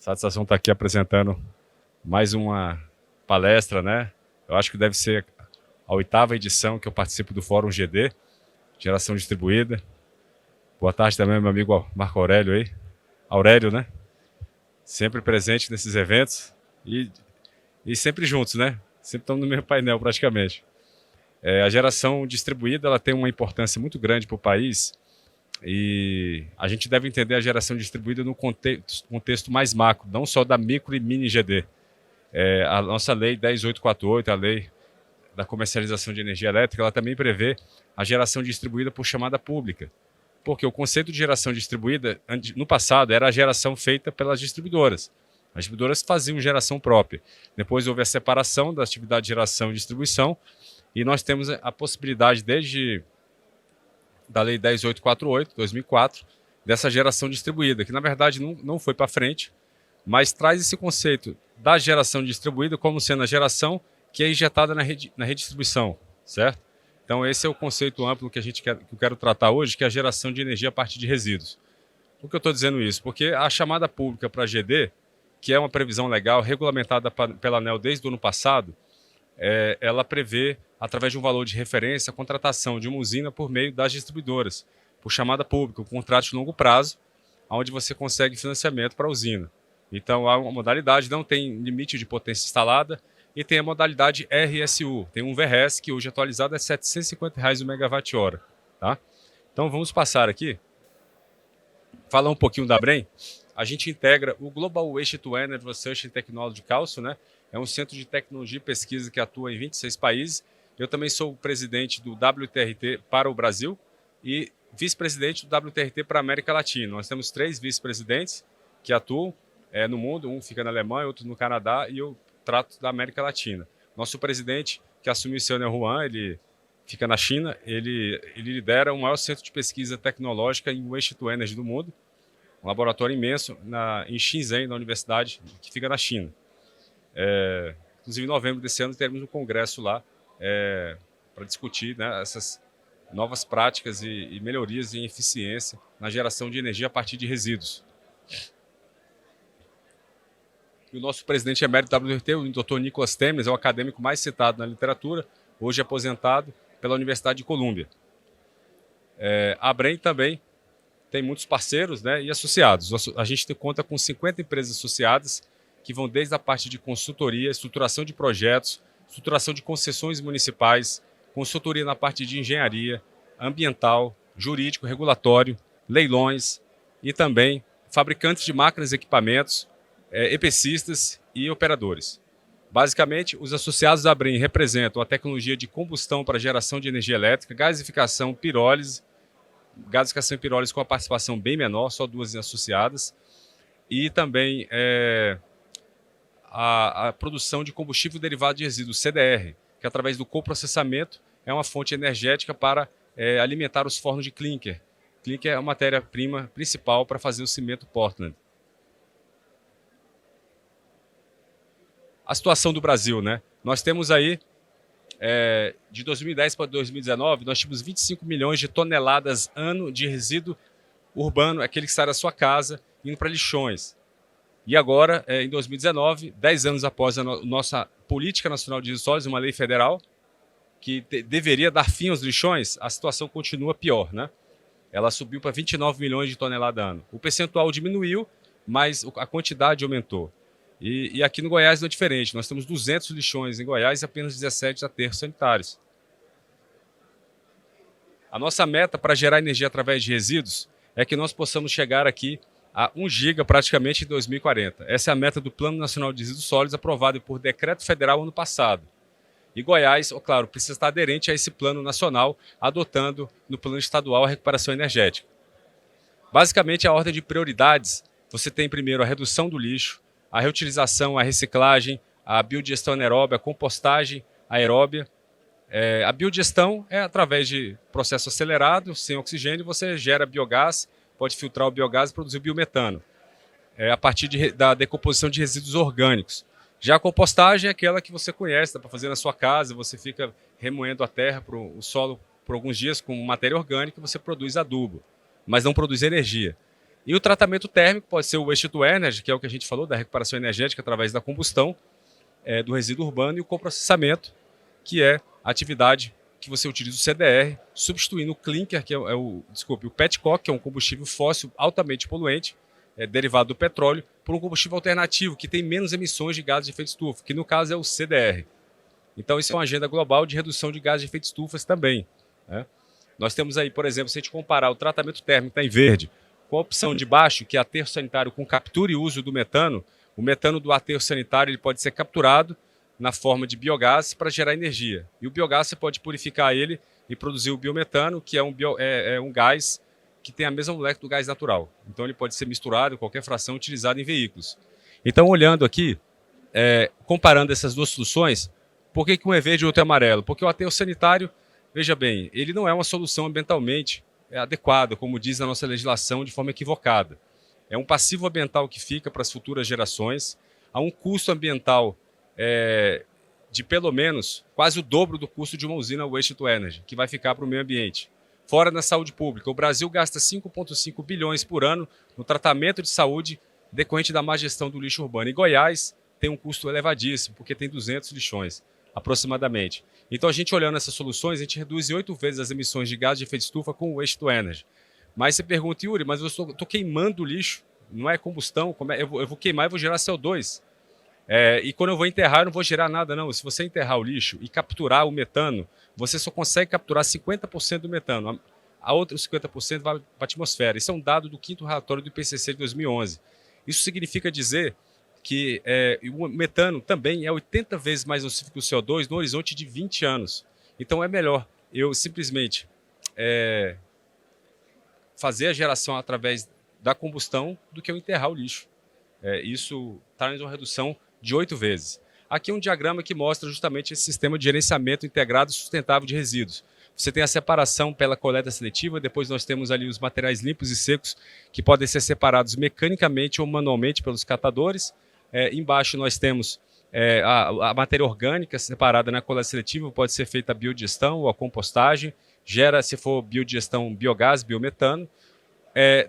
Satisfação estar aqui apresentando mais uma palestra, né? Eu acho que deve ser a 8ª edição que eu participo do Fórum GD, Geração Distribuída. Boa tarde também, meu amigo Marco Aurélio aí. Aurélio, né? Sempre presente nesses eventos e sempre juntos, né? Sempre estamos no mesmo painel praticamente. A geração distribuída ela tem uma importância muito grande para o país e a gente deve entender a geração distribuída no contexto mais macro, não só da micro e mini GD. A nossa lei 10848, a lei da comercialização de energia elétrica, ela também prevê a geração distribuída por chamada pública. Porque o conceito de geração distribuída, no passado, era a geração feita pelas distribuidoras. As distribuidoras faziam geração própria. Depois houve a separação da atividade de geração e distribuição, e nós temos a possibilidade, desde da Lei 10848, 2004, dessa geração distribuída, que na verdade não foi para frente, mas traz esse conceito da geração distribuída como sendo a geração que é injetada na redistribuição, certo? Então esse é o conceito amplo que que eu quero tratar hoje, que é a geração de energia a partir de resíduos. Por que eu estou dizendo isso? Porque a chamada pública para GD, que é uma previsão legal regulamentada pela ANEEL desde o ano passado, ela prevê, através de um valor de referência, a contratação de uma usina por meio das distribuidoras, por chamada pública, um contrato de longo prazo, onde você consegue financiamento para a usina. Então, há uma modalidade, não tem limite de potência instalada, e tem a modalidade RSU, tem um VRS, que hoje atualizado é R$ 750 o megawatt-hora. Tá? Então, vamos passar aqui, falar um pouquinho da Brem. A gente integra o Global Waste to Energy Research and Technology Council, né? É um centro de tecnologia e pesquisa que atua em 26 países. Eu também sou presidente do WTRT para o Brasil e vice-presidente do WTRT para a América Latina. Nós temos 3 vice-presidentes que atuam no mundo, um fica na Alemanha, outro no Canadá, e eu trato da América Latina. Nosso presidente, que assumiu esse ano, é o Juan, ele fica na China, ele lidera o maior centro de pesquisa tecnológica em Waste to Energy do mundo, um laboratório imenso em Shenzhen, na universidade, que fica na China. Inclusive, em novembro desse ano, teremos um congresso lá para discutir, né, essas novas práticas e melhorias em eficiência na geração de energia a partir de resíduos. E o nosso presidente emérito da WRT, o Dr. Nicholas Temes, é o acadêmico mais citado na literatura, hoje aposentado pela Universidade de Colômbia. A Brem também tem muitos parceiros, né, e associados. A gente conta com 50 empresas associadas, que vão desde a parte de consultoria, estruturação de projetos, estruturação de concessões municipais, consultoria na parte de engenharia, ambiental, jurídico, regulatório, leilões e também fabricantes de máquinas e equipamentos, EPCistas e operadores. Basicamente, os associados da Brem representam a tecnologia de combustão para geração de energia elétrica, gasificação e pirólise com a participação bem menor, só 2 associadas, e também a produção de combustível derivado de resíduos, CDR, que através do coprocessamento é uma fonte energética para alimentar os fornos de clinker. Clinker é a matéria-prima principal para fazer o cimento Portland. A situação do Brasil, né? Nós temos aí, de 2010 para 2019, nós tínhamos 25 milhões de toneladas ano de resíduo urbano, aquele que sai da sua casa, indo para lixões. E agora, em 2019, 10 anos após a nossa Política Nacional de Resíduos Sólidos, uma lei federal que deveria dar fim aos lixões, a situação continua pior, né? Ela subiu para 29 milhões de toneladas ano. O percentual diminuiu, mas a quantidade aumentou. E aqui no Goiás não é diferente. Nós temos 200 lixões em Goiás e apenas 17 aterros sanitários. A nossa meta para gerar energia através de resíduos é que nós possamos chegar aqui a 1 giga praticamente em 2040. Essa é a meta do Plano Nacional de Resíduos Sólidos, aprovado por decreto federal ano passado. E Goiás, claro, precisa estar aderente a esse plano nacional, adotando no plano estadual a recuperação energética. Basicamente, a ordem de prioridades, você tem primeiro a redução do lixo, a reutilização, a reciclagem, a biodigestão anaeróbia, a compostagem aeróbia. A biodigestão é através de processo acelerado, sem oxigênio, você gera biogás, pode filtrar o biogás e produzir o biometano, a partir da decomposição de resíduos orgânicos. Já a compostagem é aquela que você conhece, dá para fazer na sua casa, você fica remoendo a terra, o solo, por alguns dias com matéria orgânica, você produz adubo, mas não produz energia. E o tratamento térmico pode ser o waste to energy, que é o que a gente falou, da recuperação energética através da combustão do resíduo urbano, e o coprocessamento, que é a atividade que você utiliza o CDR, substituindo o clinker, que é o petcock, que é um combustível fóssil altamente poluente, derivado do petróleo, por um combustível alternativo, que tem menos emissões de gases de efeito estufa, que no caso é o CDR. Então, isso é uma agenda global de redução de gases de efeito estufa também, né? Nós temos aí, por exemplo, se a gente comparar o tratamento térmico que está em verde, com a opção de baixo, que é aterro sanitário com captura e uso do metano, o metano do aterro sanitário ele pode ser capturado na forma de biogás para gerar energia. E o biogás você pode purificar ele e produzir o biometano, que é um gás que tem a mesma molécula do gás natural. Então ele pode ser misturado em qualquer fração utilizado em veículos. Então, olhando aqui, comparando essas duas soluções, por que um é verde e o outro é amarelo? Porque o aterro sanitário, veja bem, ele não é uma solução ambientalmente adequada, como diz a nossa legislação, de forma equivocada. É um passivo ambiental que fica para as futuras gerações, há um custo ambiental de pelo menos quase o dobro do custo de uma usina waste to energy, que vai ficar para o meio ambiente. Fora na saúde pública, o Brasil gasta 5,5 bilhões por ano no tratamento de saúde decorrente da má gestão do lixo urbano. E Goiás tem um custo elevadíssimo, porque tem 200 lixões, aproximadamente. Então, a gente olhando essas soluções, a gente reduz em 8 vezes as emissões de gás de efeito estufa com o waste to energy. Mas você pergunta, Yuri, mas eu estou queimando o lixo, não é combustão, eu vou queimar e vou gerar CO2. E quando eu vou enterrar, eu não vou gerar nada, não. Se você enterrar o lixo e capturar o metano, você só consegue capturar 50% do metano. A outra 50% vai para a atmosfera. Isso é um dado do 5º relatório do IPCC de 2011. Isso significa dizer que o metano também é 80 vezes mais nocivo que o CO2 no horizonte de 20 anos. Então é melhor eu simplesmente fazer a geração através da combustão do que eu enterrar o lixo. Isso traz uma redução de 8 vezes. Aqui é um diagrama que mostra justamente esse sistema de gerenciamento integrado e sustentável de resíduos. Você tem a separação pela coleta seletiva, depois nós temos ali os materiais limpos e secos que podem ser separados mecanicamente ou manualmente pelos catadores. Embaixo nós temos a matéria orgânica separada na coleta seletiva, pode ser feita a biodigestão ou a compostagem, gera, se for biodigestão, biogás, biometano.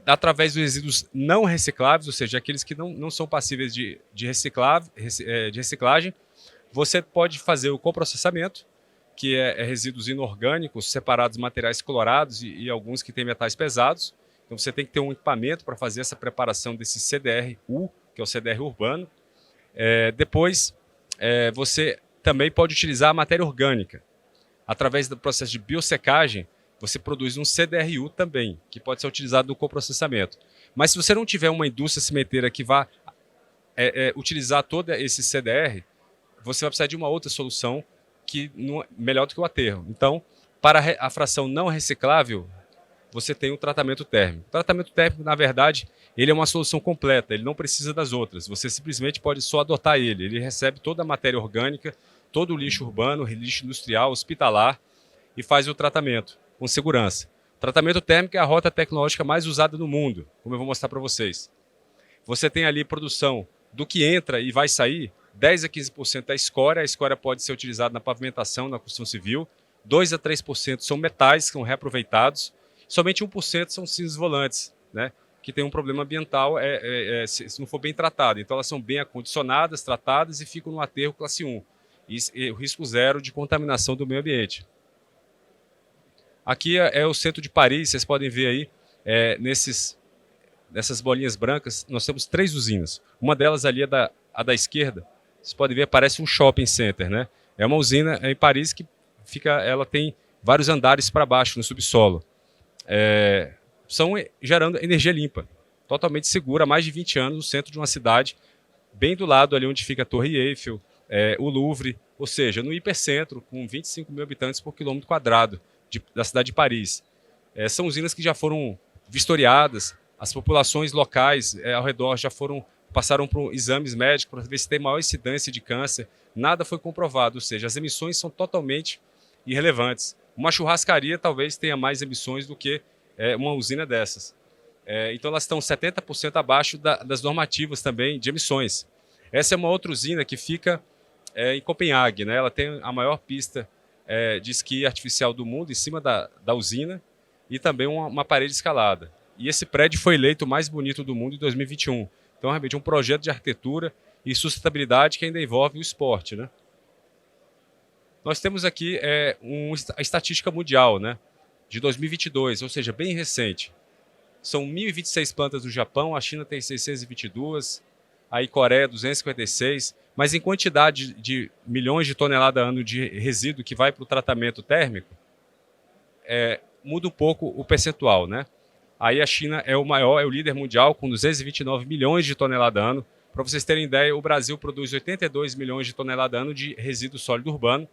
Através dos resíduos não recicláveis, ou seja, aqueles que não são passíveis de reciclagem, você pode fazer o coprocessamento, que é resíduos inorgânicos, separados materiais clorados e alguns que têm metais pesados. Então você tem que ter um equipamento para fazer essa preparação desse CDR-U, que é o CDR urbano. Depois, você também pode utilizar a matéria orgânica. Através do processo de biossecagem, você produz um CDR-U também, que pode ser utilizado no coprocessamento. Mas se você não tiver uma indústria cimenteira que vá utilizar todo esse CDR, você vai precisar de uma outra solução que melhor do que o aterro. Então, para a fração não reciclável, você tem o tratamento térmico. O tratamento térmico, na verdade, ele é uma solução completa, ele não precisa das outras. Você simplesmente pode só adotar ele. Ele recebe toda a matéria orgânica, todo o lixo urbano, lixo industrial, hospitalar, e faz o tratamento com segurança. O tratamento térmico é a rota tecnológica mais usada no mundo, como eu vou mostrar para vocês. Você tem ali produção do que entra e vai sair, 10 a 15% da escória. A escória pode ser utilizada na pavimentação, na construção civil. 2 a 3% são metais que são reaproveitados. Somente 1% são cinzas volantes, né, que tem um problema ambiental se não for bem tratado. Então elas são bem acondicionadas, tratadas e ficam no aterro classe 1. E o risco zero de contaminação do meio ambiente. Aqui é o centro de Paris, vocês podem ver aí, nessas bolinhas brancas, nós temos 3 usinas. Uma delas ali é a da esquerda, vocês podem ver, parece um shopping center, né? É uma usina em Paris que ela tem vários andares para baixo, no subsolo. São gerando energia limpa, totalmente segura, há mais de 20 anos, no centro de uma cidade, bem do lado ali onde fica a Torre Eiffel, o Louvre, ou seja, no hipercentro, com 25 mil habitantes por quilômetro quadrado da cidade de Paris. São usinas que já foram vistoriadas, as populações locais ao redor passaram por exames médicos para ver se tem maior incidência de câncer, nada foi comprovado, ou seja, as emissões são totalmente irrelevantes. Uma churrascaria talvez tenha mais emissões do que uma usina dessas. Então elas estão 70% abaixo das normativas também de emissões. Essa é uma outra usina que fica em Copenhague, né? Ela tem a maior pista de esqui artificial do mundo em cima da usina e também uma parede escalada. E esse prédio foi eleito o mais bonito do mundo em 2021. Então, realmente, um projeto de arquitetura e sustentabilidade que ainda envolve o esporte, né? Nós temos aqui a estatística mundial, né, de 2022, ou seja, bem recente. São 1.026 plantas no Japão, a China tem 622, aí Coreia 256, mas em quantidade de milhões de toneladas ano de resíduo que vai para o tratamento térmico, muda um pouco o percentual, né? Aí a China é o maior, é o líder mundial, com 229 milhões de toneladas ano. Para vocês terem ideia, o Brasil produz 82 milhões de toneladas ano de resíduo sólido urbano.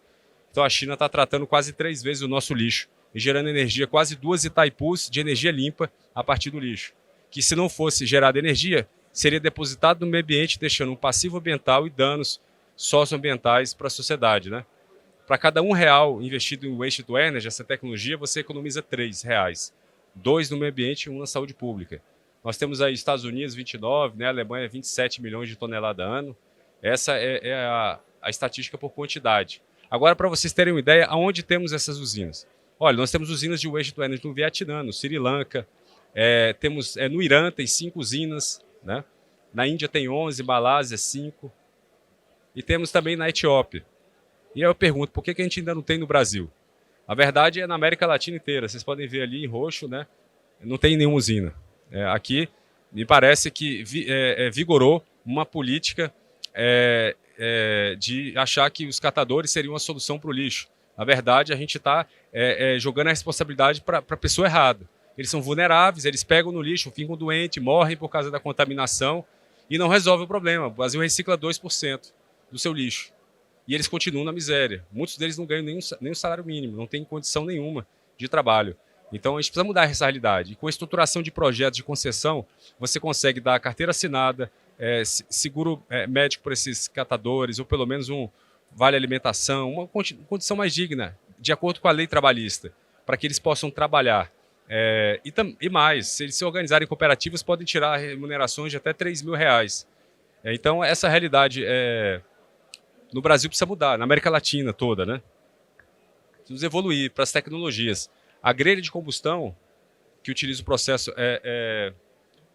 Então a China está tratando quase 3 vezes o nosso lixo e gerando energia, quase 2 Itaipus de energia limpa a partir do lixo. Que se não fosse gerada energia, seria depositado no meio ambiente, deixando um passivo ambiental e danos socioambientais para a sociedade, né? Para cada R$1 investido em waste to energy, essa tecnologia, você economiza R$3. 2 no meio ambiente e 1 na saúde pública. Nós temos aí Estados Unidos 29, né? Alemanha 27 milhões de toneladas ano. Essa é a estatística por quantidade. Agora, para vocês terem uma ideia, aonde temos essas usinas? Olha, nós temos usinas de waste to energy no Vietnã, no Sri Lanka, temos no Irã tem 5 usinas, né? Na Índia tem 11, Malásia 5, e temos também na Etiópia. E aí eu pergunto, por que a gente ainda não tem no Brasil? A verdade é na América Latina inteira. Vocês podem ver ali em roxo, né? Não tem nenhuma usina. Aqui, me parece que vigorou uma política de achar que os catadores seriam a solução para o lixo. Na verdade, a gente está jogando a responsabilidade para a pessoa errada. Eles são vulneráveis, eles pegam no lixo, ficam doentes, morrem por causa da contaminação e não resolve o problema. O Brasil recicla 2% do seu lixo. E eles continuam na miséria. Muitos deles não ganham nem o salário mínimo, não têm condição nenhuma de trabalho. Então, a gente precisa mudar essa realidade. E com a estruturação de projetos de concessão, você consegue dar carteira assinada, seguro médico para esses catadores, ou pelo menos um vale alimentação, uma condição mais digna, de acordo com a lei trabalhista, para que eles possam trabalhar. E mais, se eles se organizarem em cooperativas, podem tirar remunerações de até R$3.000. Então, essa realidade no Brasil precisa mudar, na América Latina toda, né? Precisamos evoluir para as tecnologias. A grelha de combustão, que utiliza o processo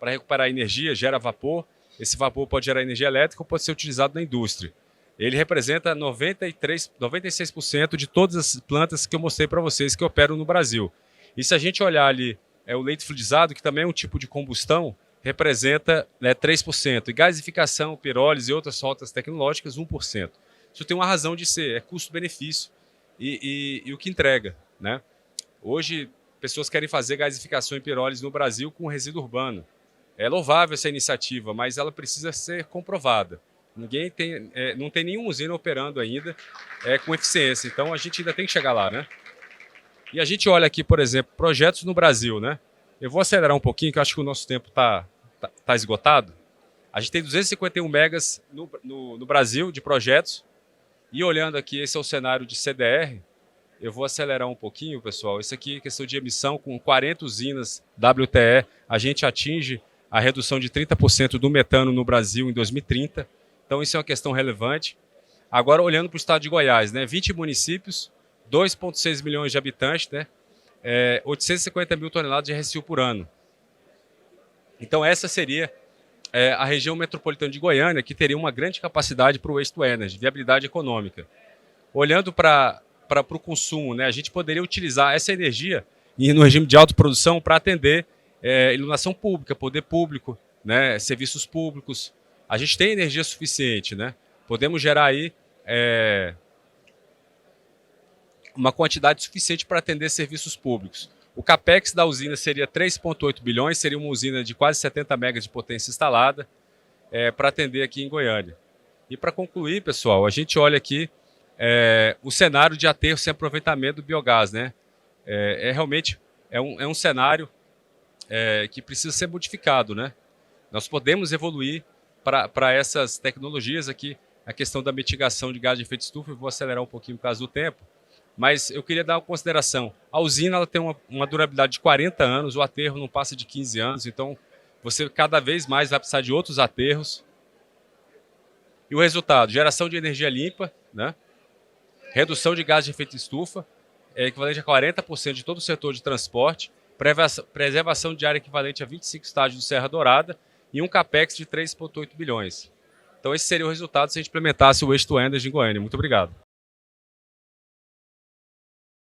para recuperar energia, gera vapor. Esse vapor pode gerar energia elétrica ou pode ser utilizado na indústria. Ele representa 96% de todas as plantas que eu mostrei para vocês que operam no Brasil. E se a gente olhar ali, o leite fluidizado, que também é um tipo de combustão, representa 3%. E gasificação, pirólise e outras rotas tecnológicas, 1%. Isso tem uma razão de ser, é custo-benefício e o que entrega, né? Hoje, pessoas querem fazer gasificação e pirólise no Brasil com resíduo urbano. É louvável essa iniciativa, mas ela precisa ser comprovada. Não tem nenhuma usina operando ainda com eficiência, então a gente ainda tem que chegar lá, né? E a gente olha aqui, por exemplo, projetos no Brasil, né? Eu vou acelerar um pouquinho, que eu acho que o nosso tempo está esgotado. A gente tem 251 megas no Brasil de projetos. E olhando aqui, esse é o cenário de CDR. Eu vou acelerar um pouquinho, pessoal. Esse aqui é questão de emissão, com 40 usinas WTE, a gente atinge a redução de 30% do metano no Brasil em 2030. Então, isso é uma questão relevante. Agora, olhando para o estado de Goiás, né? 20 municípios, 2,6 milhões de habitantes, né? 850 mil toneladas de resíduo por ano. Então, essa seria a região metropolitana de Goiânia, que teria uma grande capacidade para o waste to energy, viabilidade econômica. Olhando para o consumo, né? A gente poderia utilizar essa energia no regime de autoprodução para atender iluminação pública, poder público, né? Serviços públicos. A gente tem energia suficiente, né? Podemos gerar aí uma quantidade suficiente para atender serviços públicos. O capex da usina seria 3,8 bilhões, seria uma usina de quase 70 megas de potência instalada para atender aqui em Goiânia. E para concluir, pessoal, a gente olha aqui o cenário de aterro sem aproveitamento do biogás, né? Realmente um cenário que precisa ser modificado, né? Nós podemos evoluir para essas tecnologias aqui, a questão da mitigação de gás de efeito estufa. Eu vou acelerar um pouquinho por causa do tempo, mas eu queria dar uma consideração. A usina ela tem uma durabilidade de 40 anos, o aterro não passa de 15 anos, então você cada vez mais vai precisar de outros aterros. E o resultado, geração de energia limpa, né? Redução de gás de efeito estufa, equivalente a 40% de todo o setor de transporte, preservação de área equivalente a 25 estádios do Serra Dourada e um capex de 3,8 bilhões. Então, esse seria o resultado se a gente implementasse o Waste to Energy em Goiânia. Muito obrigado.